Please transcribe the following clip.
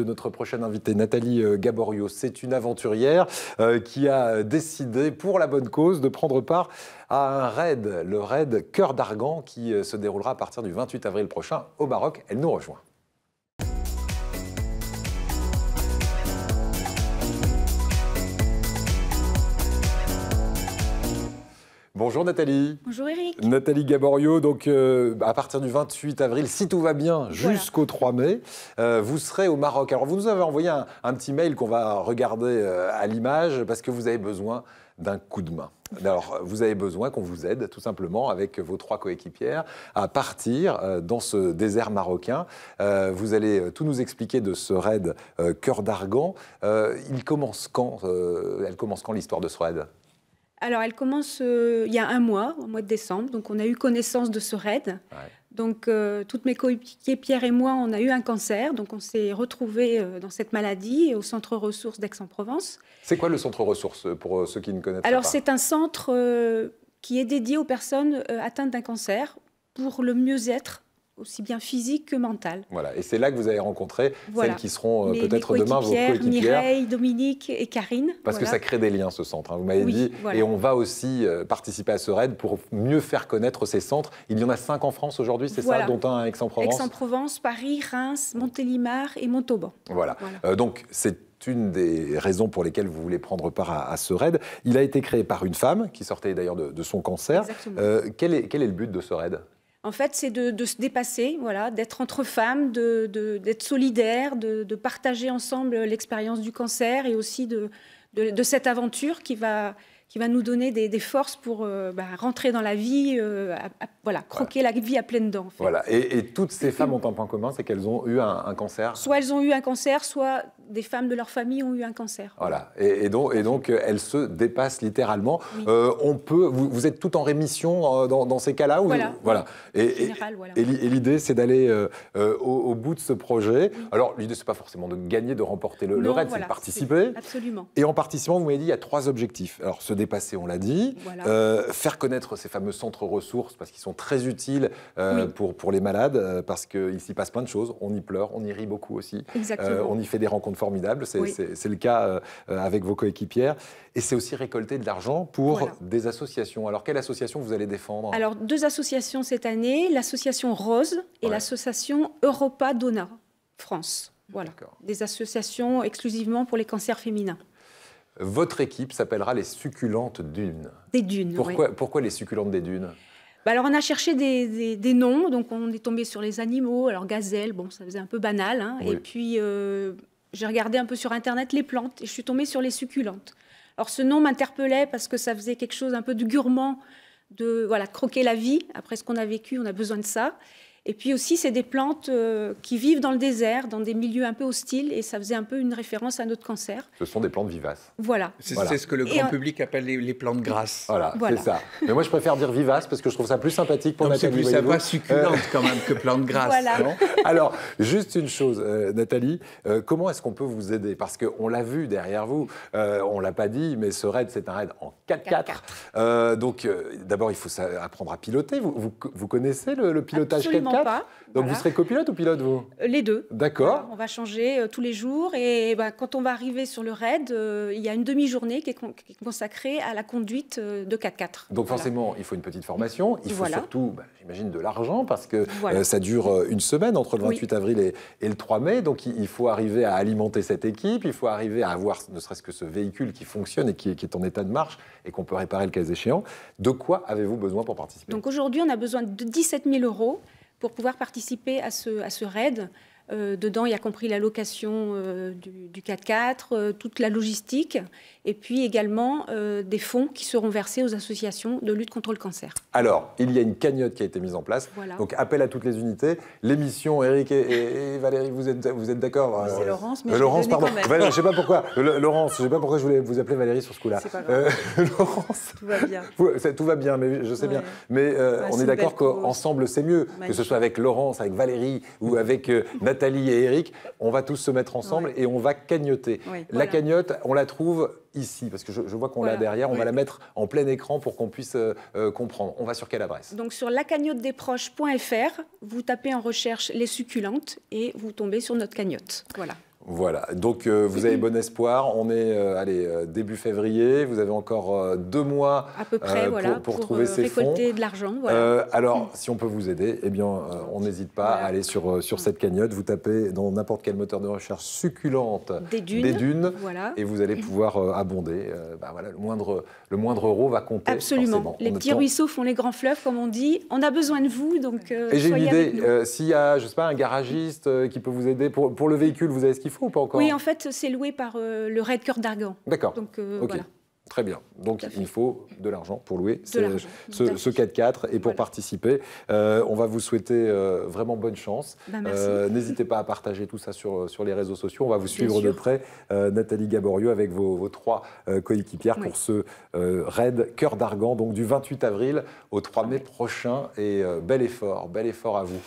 De notre prochaine invitée, Nathalie Gaborio. C'est une aventurière qui a décidé, pour la bonne cause, de prendre part à un raid, le raid Cœur d'Argan, qui se déroulera à partir du 28 avril prochain au Maroc. Elle nous rejoint. Bonjour Nathalie. Bonjour Eric. Nathalie Gaborio, donc à partir du 28 avril, si tout va bien, jusqu'au 3 mai, vous serez au Maroc. Alors vous nous avez envoyé un petit mail qu'on va regarder à l'image parce que vous avez besoin d'un coup de main. Alors vous avez besoin qu'on vous aide tout simplement avec vos 3 coéquipières à partir dans ce désert marocain. Vous allez tout nous expliquer de ce raid Cœur d'Argan. Elle commence quand l'histoire de ce raid ? Alors, elle commence il y a un mois, au mois de décembre. Donc, on a eu connaissance de ce raid. Ouais. Donc, toutes mes coéquipières et moi, on a eu un cancer. Donc, on s'est retrouvés dans cette maladie au centre ressources d'Aix-en-Provence. C'est quoi le centre ressources pour ceux qui ne connaissent pas ? Alors, c'est un centre qui est dédié aux personnes atteintes d'un cancer pour le mieux-être, aussi bien physique que mental. Voilà, et c'est là que vous avez rencontré celles qui seront peut-être demain vos coéquipières. Mireille, Dominique et Karine. Parce que ça crée des liens, ce centre, hein, vous m'avez dit. Voilà. Et on va aussi participer à ce raid pour mieux faire connaître ces centres. Il y en a 5 en France aujourd'hui, c'est ça, dont un à Aix-en-Provence. Aix-en-Provence, Paris, Reims, Montélimar et Montauban. Voilà, donc c'est une des raisons pour lesquelles vous voulez prendre part à ce raid. Il a été créé par une femme qui sortait d'ailleurs de son cancer. Quel est le but de ce raid ? En fait, c'est de se dépasser, voilà, d'être entre femmes, d'être solidaires, de partager ensemble l'expérience du cancer et aussi de cette aventure qui va nous donner des forces pour rentrer dans la vie, croquer la vie à pleines dents. En fait. Voilà. Et toutes ces femmes ont un point commun, c'est qu'elles ont eu un cancer. Soit elles ont eu un cancer, soit des femmes de leur famille ont eu un cancer. Voilà. Et donc elles se dépassent littéralement. Oui. Vous êtes toutes en rémission dans ces cas-là ou... Voilà. Et l'idée, c'est d'aller au bout de ce projet. Oui. Alors, l'idée, c'est pas forcément de gagner, de remporter le raid, c'est de participer. Absolument. Et en participant, vous m'avez dit, il y a 3 objectifs. Alors, se dépasser, on l'a dit. Faire connaître ces fameux centres ressources, parce qu'ils sont très utiles pour les malades, parce qu'il s'y passe plein de choses. On y pleure, on y rit beaucoup aussi. On y fait des rencontres formidables. C'est le cas avec vos coéquipières. Et c'est aussi récolter de l'argent pour des associations. Alors, quelle association vous allez défendre ? Alors, 2 associations cette année, l'association Rose et l'association Europa Donna France. Voilà, des associations exclusivement pour les cancers féminins. Votre équipe s'appellera les Succulentes Dunes. Des Dunes, Pourquoi les Succulentes des Dunes ? Alors, on a cherché des noms, donc on est tombé sur les animaux. Alors, gazelle, bon, ça faisait un peu banal. Hein. Et puis, j'ai regardé un peu sur Internet les plantes et je suis tombée sur les succulentes. Alors, ce nom m'interpellait parce que ça faisait quelque chose un peu de gourmand, de croquer la vie. Après ce qu'on a vécu, on a besoin de ça. Et puis aussi, c'est des plantes qui vivent dans le désert, dans des milieux un peu hostiles, et ça faisait un peu une référence à notre cancer. Ce sont des plantes vivaces. Voilà. C'est ce que le grand public appelle les plantes grasses. Voilà. C'est ça. Mais moi, je préfère dire vivaces parce que je trouve ça plus sympathique pour Nathalie. C'est plus sympa succulente quand même que plantes grasses. Voilà. Alors, juste une chose, Nathalie, comment est-ce qu'on peut vous aider ? Parce qu'on l'a vu derrière vous, on ne l'a pas dit, mais ce raid, c'est un raid en 4x4. Donc, d'abord, il faut apprendre à piloter. Vous connaissez le pilotage 4x4 ? Pas. Donc vous serez copilote ou pilote, vous ? Les deux. D'accord. On va changer tous les jours et quand on va arriver sur le raid, il y a une demi-journée qui est consacrée à la conduite de 4x4. Donc forcément, il faut une petite formation. Il faut surtout, j'imagine, de l'argent parce que ça dure une semaine entre le 28 avril et le 3 mai. Donc il faut arriver à alimenter cette équipe, il faut arriver à avoir ne serait-ce que ce véhicule qui fonctionne et qui est en état de marche et qu'on peut réparer le cas échéant. De quoi avez-vous besoin pour participer ? Donc aujourd'hui, on a besoin de 17 000 € pour pouvoir participer à ce raid. Dedans, il y a compris la location du 4x4, toute la logistique, et puis également des fonds qui seront versés aux associations de lutte contre le cancer. Alors, il y a une cagnotte qui a été mise en place. Donc, appel à toutes les unités. L'émission, Eric et Valérie, vous êtes d'accord ? C'est Laurence, mais Laurence, pardon. Je ne sais pas pourquoi. Laurence, je ne sais pas pourquoi je voulais vous appeler Valérie sur ce coup-là. C'est pas grave. Laurence. Tout va bien. Tout va bien, mais je sais bien. Mais on est d'accord qu'ensemble, c'est mieux. Que ce soit avec Laurence, avec Valérie ou avec Nathalie et Eric, on va tous se mettre ensemble et on va cagnoter. La cagnotte, on la trouve ici, parce que je vois qu'on l'a derrière, on va la mettre en plein écran pour qu'on puisse comprendre. On va sur quelle adresse ? Donc sur lacagnottedesproches.fr, vous tapez en recherche les succulentes et vous tombez sur notre cagnotte. Voilà. Voilà, donc vous avez bon espoir. On est début février, vous avez encore 2 mois à peu près, pour trouver ces fonds. Récolter de l'argent. Voilà. Alors, si on peut vous aider, eh bien, on n'hésite pas à aller sur cette cagnotte. Vous tapez dans n'importe quel moteur de recherche succulente des dunes voilà. Et vous allez pouvoir abonder. Voilà, le moindre euro va compter. Absolument. Forcément. Les petits ruisseaux font les grands fleuves, comme on dit. On a besoin de vous, donc et j'ai une idée. S'il y a, je sais pas, un garagiste qui peut vous aider pour le véhicule, vous avez ce qu'il faut ou pas encore? Oui, en fait, c'est loué par le Raid Cœur d'Argan. D'accord. Donc, ok. voilà. Très bien. Donc, il faut de l'argent pour louer ce 4x4 et pour participer. On va vous souhaiter vraiment bonne chance. N'hésitez pas à partager tout ça sur les réseaux sociaux. On va vous suivre de près, Nathalie Gaboriau, avec vos 3 coéquipières pour ce raid Cœur d'Argan, donc du 28 avril au 3 mai prochain. Et bel effort à vous.